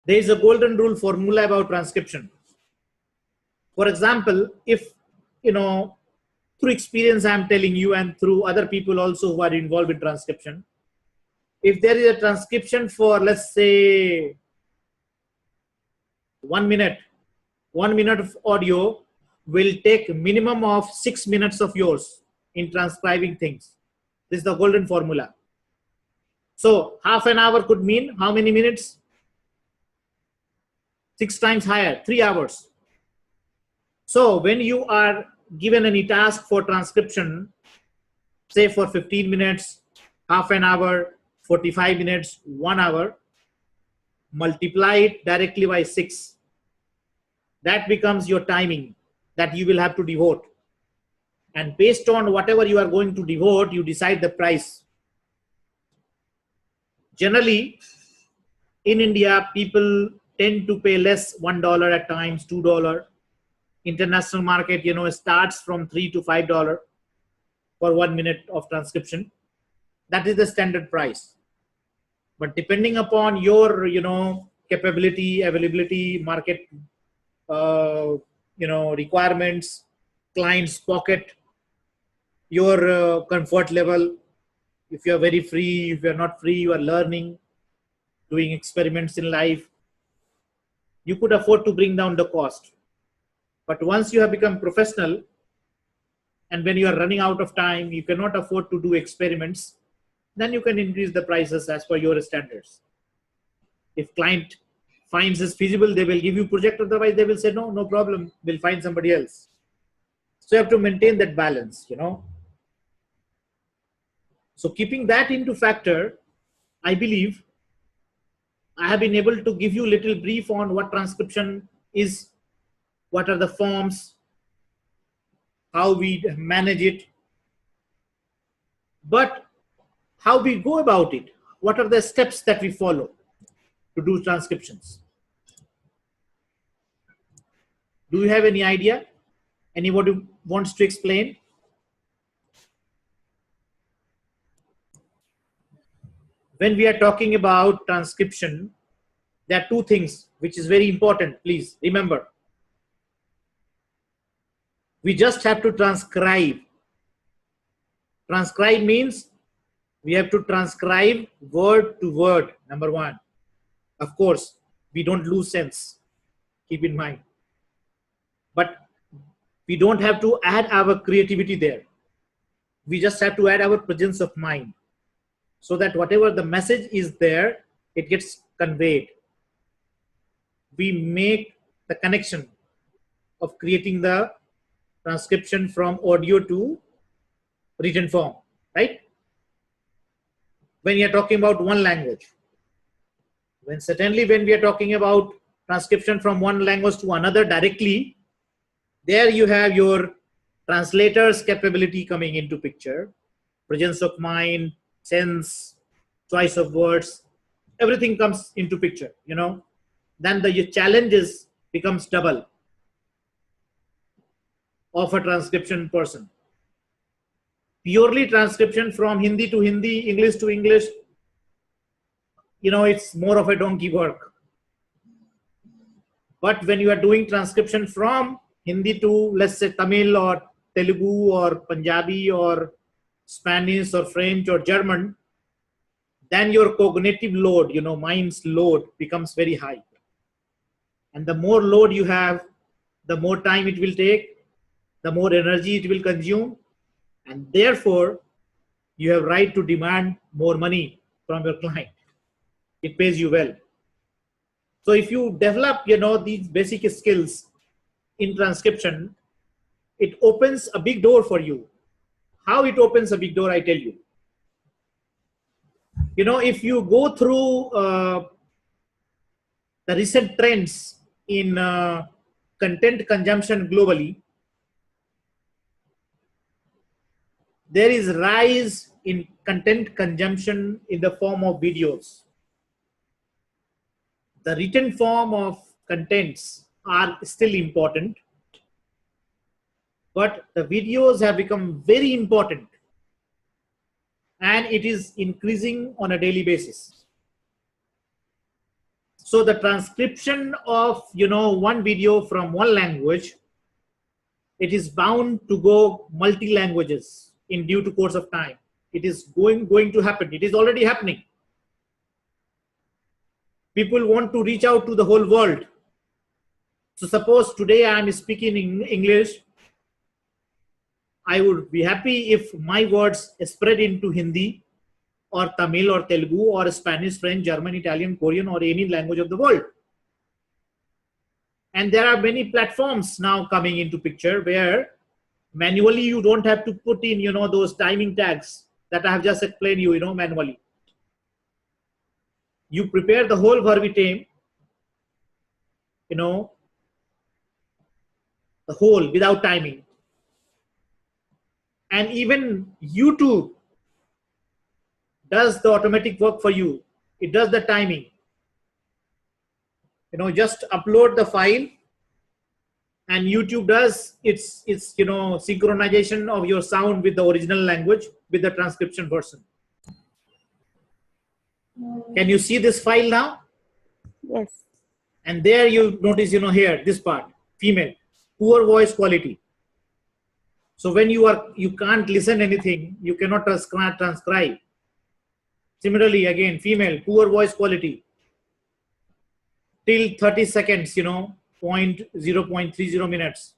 There is a golden rule formula about transcription. For example, if, through experience I'm telling you, and through other people also who are involved in transcription, if there is a transcription for, let's say, 1 minute, 1 minute of audio will take minimum of 6 minutes of yours in transcribing things. This is the golden formula. So half an hour could mean how many minutes? 6 times higher, 3 hours. So when you are given any task for transcription, say for 15 minutes, half an hour, 45 minutes, 1 hour, multiply it directly by 6. That becomes your timing that you will have to devote. And based on whatever you are going to devote, you decide the price. Generally, in India, people tend to pay less, $1 at times, $2. International market, starts from $3 to $5 for 1 minute of transcription. That is the standard price. But depending upon your, capability, availability, market, requirements, client's pocket, your comfort level, if you are very free, if you are not free, you are learning, doing experiments in life, you could afford to bring down the cost. But once you have become professional, and when you are running out of time, you cannot afford to do experiments, then you can increase the prices as per your standards. If client finds this feasible, they will give you project. Otherwise, they will say, no problem, we'll find somebody else. So you have to maintain that balance, So keeping that into factor, I believe I have been able to give you a little brief on what transcription is, what are the forms, how we manage it, but how we go about it, what are the steps that we follow to do transcriptions. Do you have any idea? Anybody wants to explain? When we are talking about transcription, there are two things which is very important. Please remember. We just have to transcribe. Transcribe means we have to transcribe word to word, number one. Of course, we don't lose sense. Keep in mind. But we don't have to add our creativity there. We just have to add our presence of mind, so that whatever the message is there, it gets conveyed. We make the connection of creating the transcription from audio to written form, right? When you are talking about one language, when we are talking about transcription from one language to another directly, there you have your translator's capability coming into picture, presence of mind, sense, choice of words, everything comes into picture, Then the challenges becomes double of a transcription person. Purely transcription from Hindi to Hindi, English to English, it's more of a donkey work. But when you are doing transcription from Hindi to, let's say, Tamil or Telugu or Punjabi or Spanish or French or German, then your cognitive load, mind's load becomes very high. And the more load you have, the more time it will take, the more energy it will consume, and therefore you have right to demand more money from your client. It pays you well. So if you develop, these basic skills in transcription, it opens a big door for you. How it opens a big door, I tell you. If you go through the recent trends in content consumption globally, there is rise in content consumption in the form of videos. The written form of contents are still important, but the videos have become very important, and it is increasing on a daily basis. So the transcription of, one video from one language, it is bound to go multi languages in due to course of time. It is going to happen. It is already happening. People want to reach out to the whole world. So suppose today I am speaking in English, I would be happy if my words spread into Hindi or Tamil or Telugu or Spanish, French, German, Italian, Korean, or any language of the world. And there are many platforms now coming into picture where manually you don't have to put in, those timing tags that I have just explained you, manually. You prepare the whole verbatim, the whole without timing. And even YouTube does the automatic work for you. It does the timing. Just upload the file and YouTube does its synchronization of your sound with the original language with the transcription version. Can you see this file now? Yes. And there you notice, here, this part, female, poor voice quality. So when you can't listen anything, you cannot transcribe. Similarly, again, female, poor voice quality. Till 30 seconds, 0.30 minutes.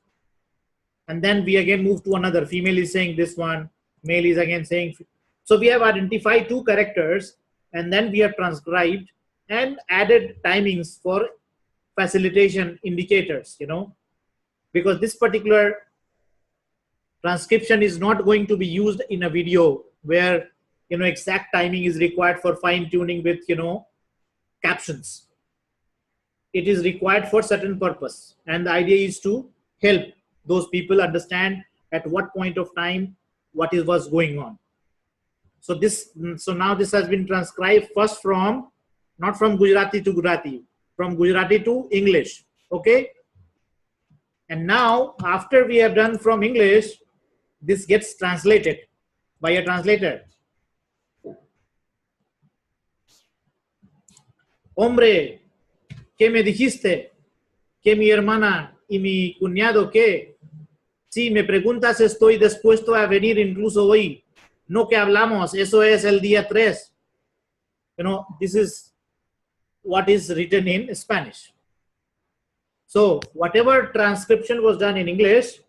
And then we again move to another. Female is saying this one, male is again saying. So we have identified two characters and then we have transcribed and added timings for facilitation indicators, because this particular transcription is not going to be used in a video where, exact timing is required for fine tuning with, captions. It is required for certain purpose. And the idea is to help those people understand at what point of time, what was going on. So now this has been transcribed first not from Gujarati to Gujarati, from Gujarati to English. Okay. And now after we have done from English, this gets translated by a translator. Hombre, ¿qué me dijiste? Que mi hermana y mi cuñado, ¿qué? Si me preguntas, estoy dispuesto a venir incluso hoy. No que hablamos, eso es el día 3. This is what is written in Spanish. So whatever transcription was done in English,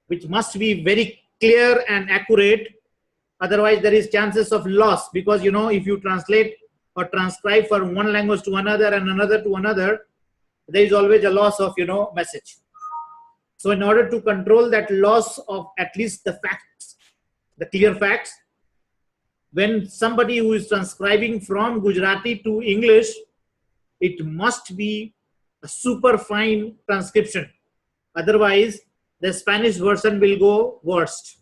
which must be very clear and accurate, otherwise there is chances of loss, because if you translate or transcribe from one language to another and another to another, there is always a loss of message. So in order to control that loss of at least the facts, the clear facts, when somebody who is transcribing from Gujarati to English, it must be a super fine transcription, otherwise the Spanish version will go worst.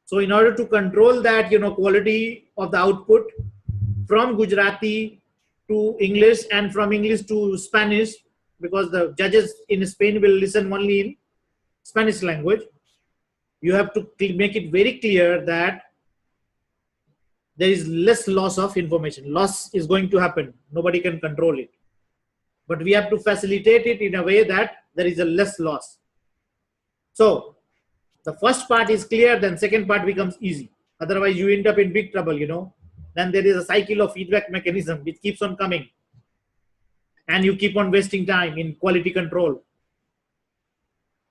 So in order to control that, quality of the output from Gujarati to English and from English to Spanish, because the judges in Spain will listen only in Spanish language, you have to make it very clear that there is less loss of information. Loss is going to happen. Nobody can control it. But we have to facilitate it in a way that there is a less loss. So the first part is clear, then second part becomes easy. Otherwise you end up in big trouble, Then there is a cycle of feedback mechanism which keeps on coming. And you keep on wasting time in quality control.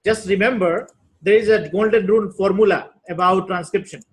Just remember, there is a golden rule formula about transcription.